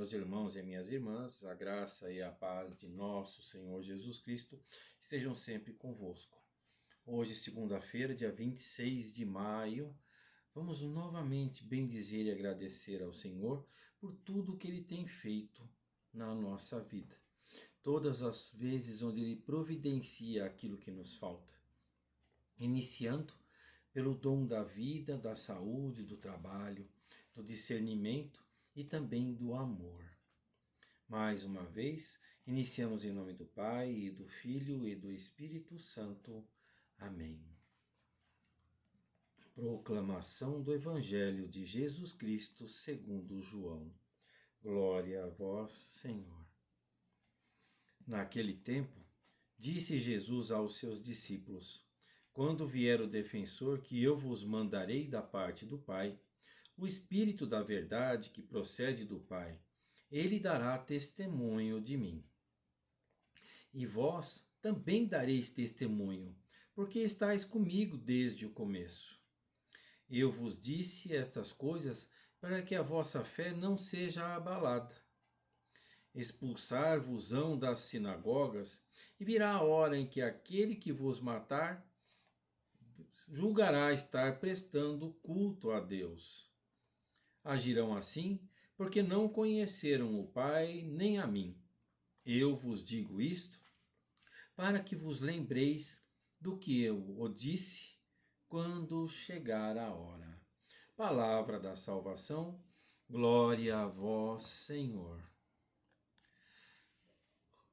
meus irmãos e minhas irmãs, a graça e a paz de nosso Senhor Jesus Cristo estejam sempre convosco. Hoje, segunda-feira, dia 26 de maio, vamos novamente bendizer e agradecer ao Senhor por tudo que Ele tem feito na nossa vida. Todas as vezes onde Ele providencia aquilo que nos falta. Iniciando pelo dom da vida, da saúde, do trabalho, do discernimento e também do amor. Mais uma vez, iniciamos em nome do Pai, e do Filho e do Espírito Santo. Amém. Proclamação do Evangelho de Jesus Cristo segundo João. Glória a vós, Senhor. Naquele tempo, disse Jesus aos seus discípulos: Quando vier o defensor que eu vos mandarei da parte do Pai, o Espírito da verdade que procede do Pai, ele dará testemunho de mim. E vós também dareis testemunho, porque estáis comigo desde o começo. Eu vos disse estas coisas para que a vossa fé não seja abalada. Expulsar-vos-ão das sinagogas, e virá a hora em que aquele que vos matar julgará estar prestando culto a Deus. Agirão assim, porque não conheceram o Pai nem a mim. Eu vos digo isto, para que vos lembreis do que eu o disse quando chegar a hora. Palavra da salvação, glória a vós, Senhor.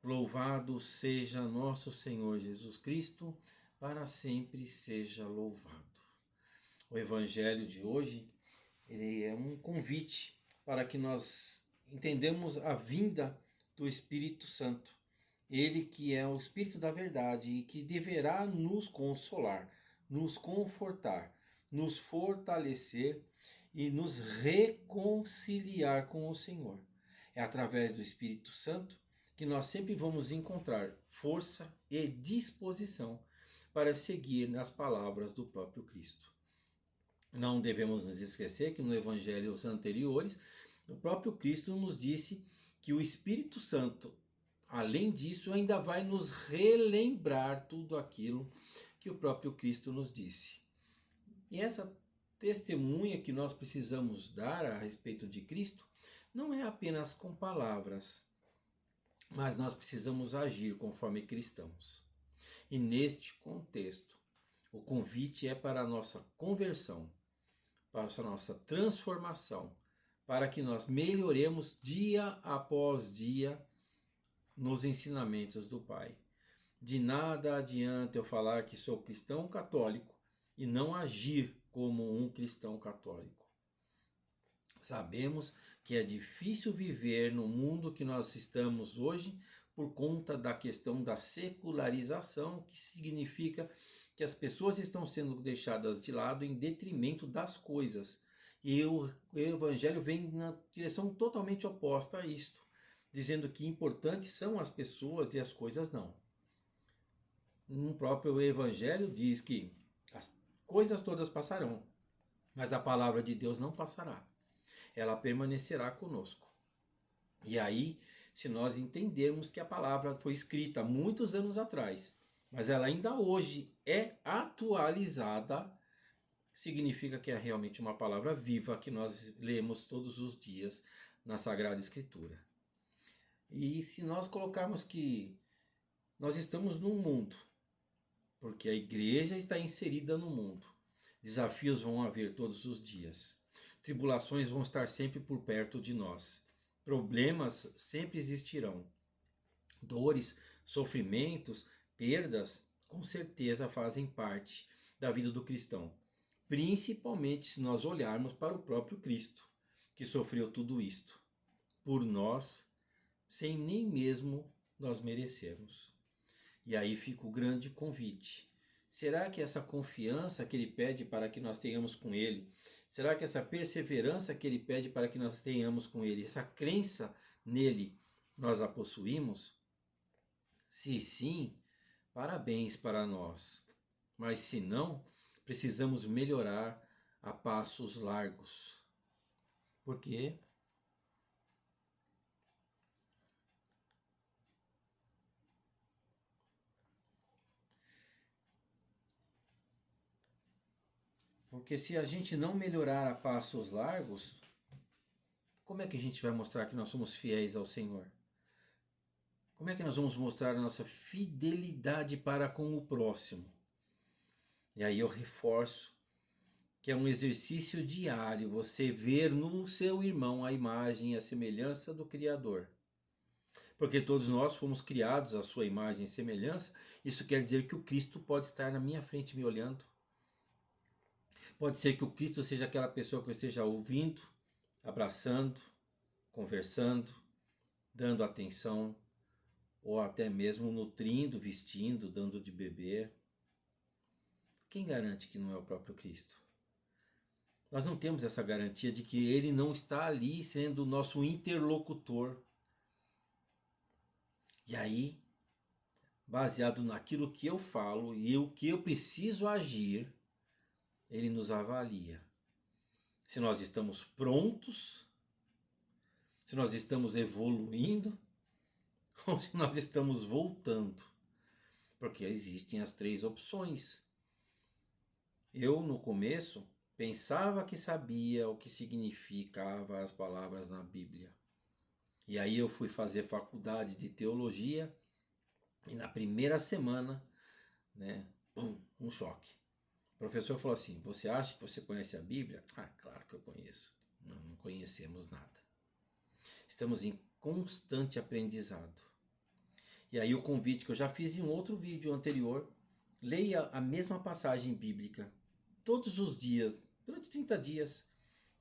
Louvado seja nosso Senhor Jesus Cristo, para sempre seja louvado. O Evangelho de hoje ele é um convite para que nós entendamos a vinda do Espírito Santo. Ele que é o Espírito da verdade e que deverá nos consolar, nos confortar, nos fortalecer e nos reconciliar com o Senhor. É através do Espírito Santo que nós sempre vamos encontrar força e disposição para seguir nas palavras do próprio Cristo. Não devemos nos esquecer que no Evangelhos anteriores, o próprio Cristo nos disse que o Espírito Santo, além disso, ainda vai nos relembrar tudo aquilo que o próprio Cristo nos disse. E essa testemunha que nós precisamos dar a respeito de Cristo não é apenas com palavras, mas nós precisamos agir conforme cristãos. E neste contexto, o convite é para a nossa conversão, para a nossa transformação, para que nós melhoremos dia após dia nos ensinamentos do Pai. De nada adianta eu falar que sou cristão católico e não agir como um cristão católico. Sabemos que é difícil viver no mundo que nós estamos hoje por conta da questão da secularização, que significa que as pessoas estão sendo deixadas de lado em detrimento das coisas. E o Evangelho vem na direção totalmente oposta a isto, dizendo que importantes são as pessoas e as coisas não. No próprio Evangelho diz que as coisas todas passarão, mas a palavra de Deus não passará. Ela permanecerá conosco. E aí, se nós entendermos que a palavra foi escrita muitos anos atrás, mas ela ainda hoje é atualizada, significa que é realmente uma palavra viva que nós lemos todos os dias na Sagrada Escritura. E se nós colocarmos que nós estamos num mundo, porque a igreja está inserida no mundo, desafios vão haver todos os dias. Tribulações vão estar sempre por perto de nós. Problemas sempre existirão. Dores, sofrimentos, perdas, com certeza fazem parte da vida do cristão. Principalmente se nós olharmos para o próprio Cristo, que sofreu tudo isto por nós, sem nem mesmo nós merecermos. E aí fica o grande convite. Será que essa confiança que Ele pede para que nós tenhamos com Ele, será que essa perseverança que Ele pede para que nós tenhamos com Ele, essa crença nele, nós a possuímos? Se sim, parabéns para nós. Mas se não, precisamos melhorar a passos largos. Porque Porque se a gente não melhorar a passos largos, como é que a gente vai mostrar que nós somos fiéis ao Senhor? Como é que nós vamos mostrar a nossa fidelidade para com o próximo? E aí eu reforço que é um exercício diário você ver no seu irmão a imagem e a semelhança do Criador. Porque todos nós fomos criados à sua imagem e semelhança, isso quer dizer que o Cristo pode estar na minha frente me olhando. Pode ser que o Cristo seja aquela pessoa que eu esteja ouvindo, abraçando, conversando, dando atenção, ou até mesmo nutrindo, vestindo, dando de beber. Quem garante que não é o próprio Cristo? Nós não temos essa garantia de que ele não está ali sendo o nosso interlocutor. E aí, baseado naquilo que eu falo e o que eu preciso agir, ele nos avalia. Se nós estamos prontos, se nós estamos evoluindo, ou se nós estamos voltando. Porque existem as três opções. Eu, no começo, pensava que sabia o que significava as palavras na Bíblia. E aí eu fui fazer faculdade de teologia e na primeira semana, um choque. O professor falou assim: você acha que você conhece a Bíblia? Ah, claro que eu conheço. Não conhecemos nada. Estamos em constante aprendizado. E aí o convite que eu já fiz em um outro vídeo anterior, leia a mesma passagem bíblica todos os dias, durante 30 dias,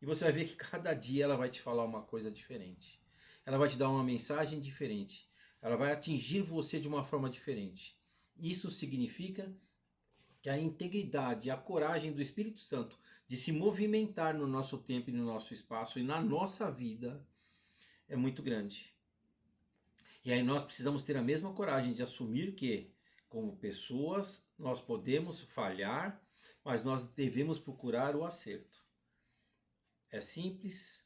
e você vai ver que cada dia ela vai te falar uma coisa diferente. Ela vai te dar uma mensagem diferente. Ela vai atingir você de uma forma diferente. Isso significa que a integridade, a coragem do Espírito Santo de se movimentar no nosso tempo e no nosso espaço e na nossa vida é muito grande. E aí nós precisamos ter a mesma coragem de assumir que, como pessoas, nós podemos falhar, mas nós devemos procurar o acerto. É simples,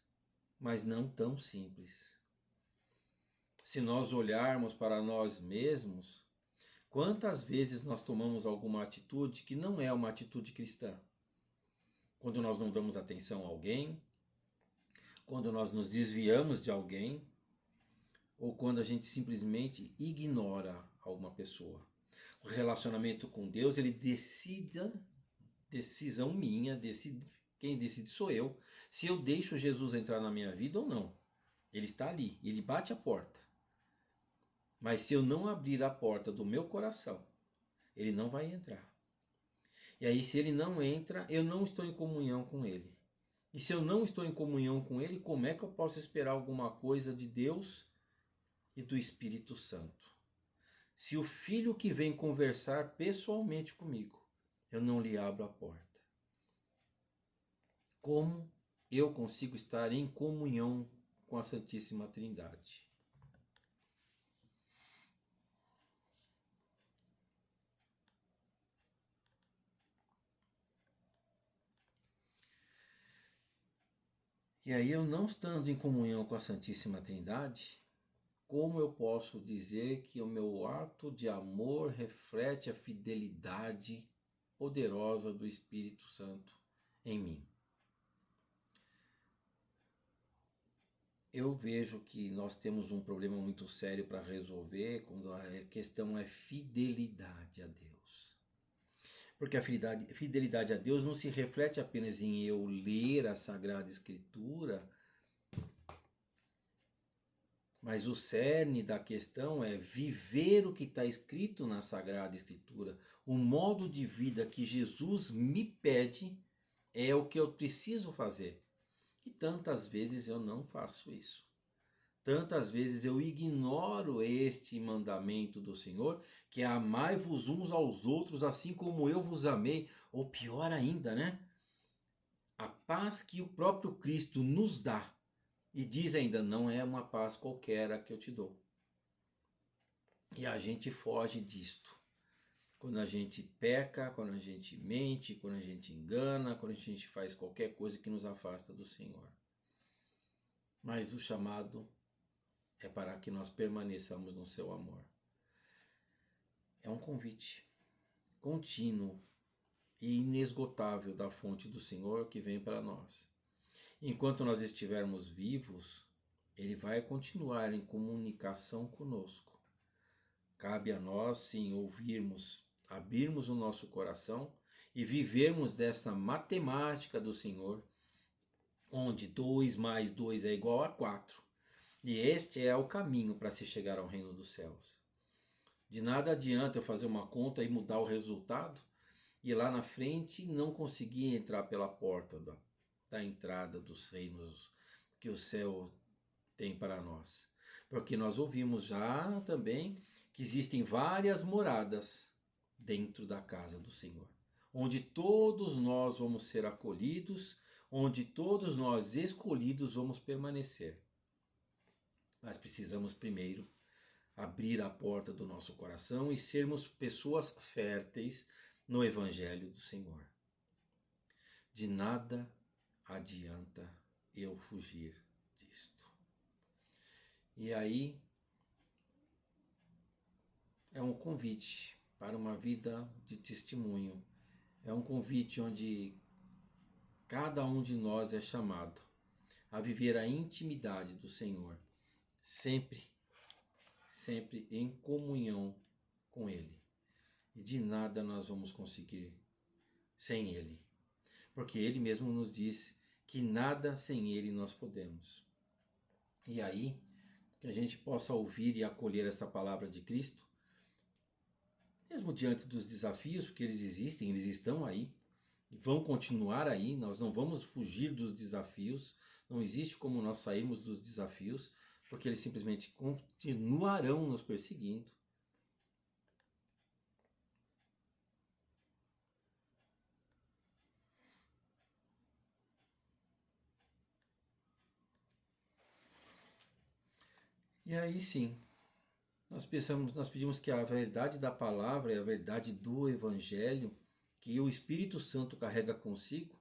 mas não tão simples. Se nós olharmos para nós mesmos, quantas vezes nós tomamos alguma atitude que não é uma atitude cristã? Quando nós não damos atenção a alguém, quando nós nos desviamos de alguém, ou quando a gente simplesmente ignora alguma pessoa. O relacionamento com Deus, ele decisão minha, quem decide sou eu, se eu deixo Jesus entrar na minha vida ou não. Ele está ali, ele bate a porta. Mas se eu não abrir a porta do meu coração, ele não vai entrar. E aí, se ele não entra, eu não estou em comunhão com ele. E se eu não estou em comunhão com ele, como é que eu posso esperar alguma coisa de Deus e do Espírito Santo? Se o filho que vem conversar pessoalmente comigo, eu não lhe abro a porta, como eu consigo estar em comunhão com a Santíssima Trindade? E aí, eu não estando em comunhão com a Santíssima Trindade, como eu posso dizer que o meu ato de amor reflete a fidelidade poderosa do Espírito Santo em mim? Eu vejo que nós temos um problema muito sério para resolver quando a questão é fidelidade a Deus. Porque a fidelidade a Deus não se reflete apenas em eu ler a Sagrada Escritura, mas o cerne da questão é viver o que está escrito na Sagrada Escritura. O modo de vida que Jesus me pede é o que eu preciso fazer. E tantas vezes eu não faço isso. Tantas vezes eu ignoro este mandamento do Senhor, que é amai-vos uns aos outros assim como eu vos amei. Ou pior ainda, né? A paz que o próprio Cristo nos dá. E diz ainda, não é uma paz qualquer a que eu te dou. E a gente foge disto. Quando a gente peca, quando a gente mente, quando a gente engana, quando a gente faz qualquer coisa que nos afasta do Senhor. Mas o chamado é para que nós permaneçamos no seu amor. É um convite contínuo e inesgotável da fonte do Senhor que vem para nós. Enquanto nós estivermos vivos, Ele vai continuar em comunicação conosco. Cabe a nós, sim, ouvirmos, abrirmos o nosso coração e vivermos dessa matemática do Senhor, onde 2 mais 2 é igual a 4. E este é o caminho para se chegar ao reino dos céus. De nada adianta eu fazer uma conta e mudar o resultado e lá na frente não conseguir entrar pela porta da entrada dos reinos que o céu tem para nós. Porque nós ouvimos já também que existem várias moradas dentro da casa do Senhor, onde todos nós vamos ser acolhidos, onde todos nós escolhidos vamos permanecer. Mas precisamos primeiro abrir a porta do nosso coração e sermos pessoas férteis no Evangelho do Senhor. De nada adianta eu fugir disto. E aí é um convite para uma vida de testemunho. É um convite onde cada um de nós é chamado a viver a intimidade do Senhor, sempre em comunhão com Ele. E de nada nós vamos conseguir sem Ele. Porque Ele mesmo nos diz que nada sem Ele nós podemos. E aí, que a gente possa ouvir e acolher esta palavra de Cristo, mesmo diante dos desafios, porque eles existem, eles estão aí, e vão continuar aí, nós não vamos fugir dos desafios, não existe como nós sairmos dos desafios, porque eles simplesmente continuarão nos perseguindo. E aí sim, nós pedimos que a verdade da palavra e a verdade do Evangelho, que o Espírito Santo carrega consigo,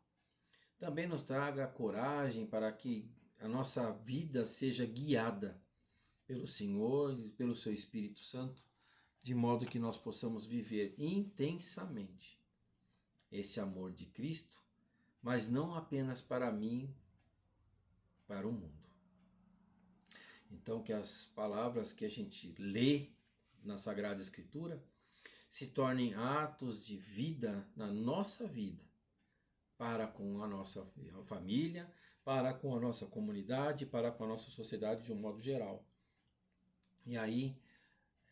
também nos traga coragem para que a nossa vida seja guiada pelo Senhor e pelo seu Espírito Santo, de modo que nós possamos viver intensamente esse amor de Cristo, mas não apenas para mim, para o mundo. Então, que as palavras que a gente lê na Sagrada Escritura se tornem atos de vida na nossa vida, para com a nossa família, para com a nossa comunidade, para com a nossa sociedade de um modo geral. E aí,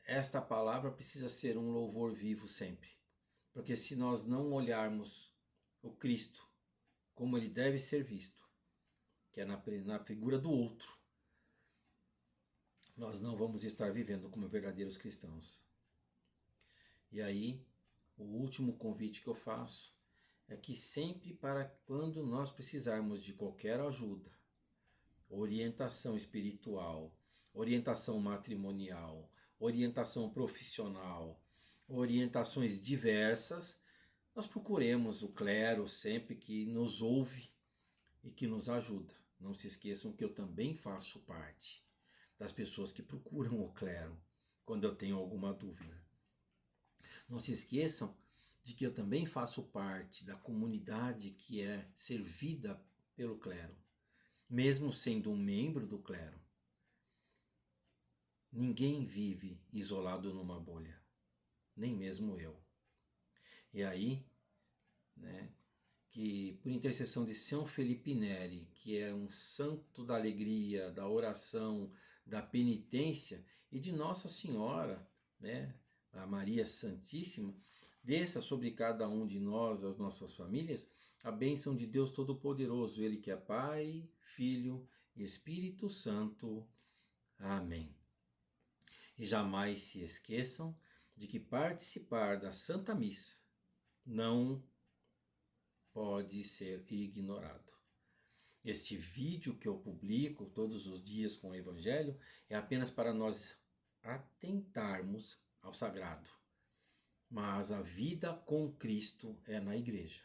esta palavra precisa ser um louvor vivo sempre. Porque se nós não olharmos o Cristo como ele deve ser visto, que é na figura do outro, nós não vamos estar vivendo como verdadeiros cristãos. E aí, o último convite que eu faço é que sempre para quando nós precisarmos de qualquer ajuda, orientação espiritual, orientação matrimonial, orientação profissional, orientações diversas, nós procuremos o clero sempre que nos ouve e que nos ajuda. Não se esqueçam que eu também faço parte das pessoas que procuram o clero quando eu tenho alguma dúvida. Não se esqueçam de que eu também faço parte da comunidade que é servida pelo clero, mesmo sendo um membro do clero. Ninguém vive isolado numa bolha, nem mesmo eu. E aí, que por intercessão de São Felipe Neri, que é um santo da alegria, da oração, da penitência, e de Nossa Senhora, a Maria Santíssima, desça sobre cada um de nós, as nossas famílias, a bênção de Deus Todo-Poderoso, Ele que é Pai, Filho e Espírito Santo. Amém. E jamais se esqueçam de que participar da Santa Missa não pode ser ignorado. Este vídeo que eu publico todos os dias com o Evangelho é apenas para nós atentarmos ao sagrado. Mas a vida com Cristo é na igreja.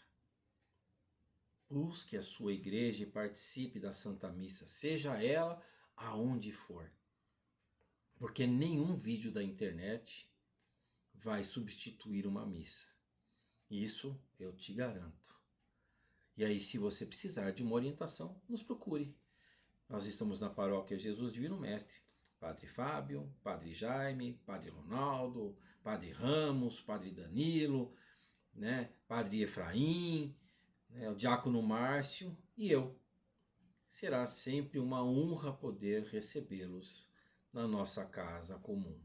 Busque a sua igreja e participe da Santa Missa, seja ela aonde for. Porque nenhum vídeo da internet vai substituir uma missa. Isso eu te garanto. E aí, se você precisar de uma orientação, nos procure. Nós estamos na Paróquia Jesus Divino Mestre. Padre Fábio, Padre Jaime, Padre Ronaldo, Padre Ramos, Padre Danilo, né, Padre Efraim, né, o Diácono Márcio e eu. Será sempre uma honra poder recebê-los na nossa casa comum.